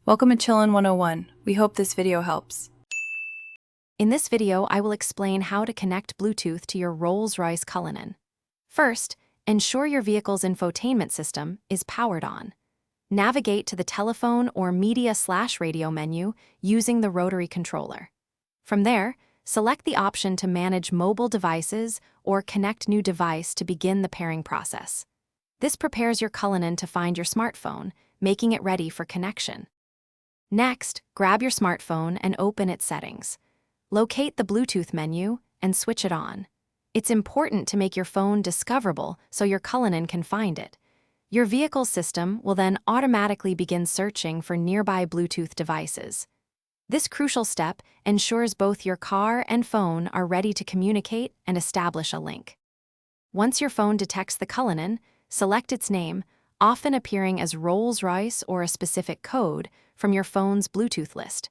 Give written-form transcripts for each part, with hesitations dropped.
Welcome to Chillin' 101. We hope this video helps. In this video, I will explain how to connect Bluetooth to your Rolls Royce Cullinan. First, ensure your vehicle's infotainment system is powered on. Navigate to the telephone or media/radio menu using the rotary controller. From there, select the option to manage mobile devices or connect new device to begin the pairing process. This prepares your Cullinan to find your smartphone, making it ready for connection. Next, grab your smartphone and open its settings. Locate the Bluetooth menu and switch it on. It's important to make your phone discoverable so your Cullinan can find it. Your vehicle's system will then automatically begin searching for nearby Bluetooth devices. This crucial step ensures both your car and phone are ready to communicate and establish a link. Once your phone detects the Cullinan, select its name, often appearing as Rolls Royce or a specific code, from your phone's Bluetooth list.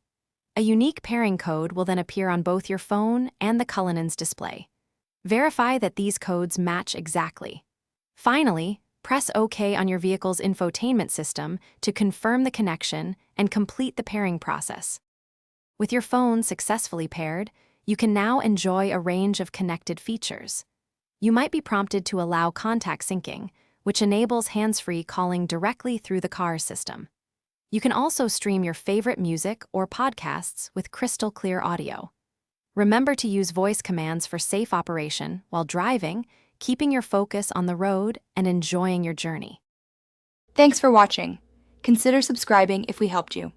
A unique pairing code will then appear on both your phone and the Cullinan's display. Verify that these codes match exactly. Finally, press OK on your vehicle's infotainment system to confirm the connection and complete the pairing process. With your phone successfully paired, you can now enjoy a range of connected features. You might be prompted to allow contact syncing, which enables hands-free calling directly through the car's system. You can also stream your favorite music or podcasts with crystal clear audio. Remember to use voice commands for safe operation while driving, keeping your focus on the road and enjoying your journey. Thanks for watching. Consider subscribing if we helped you.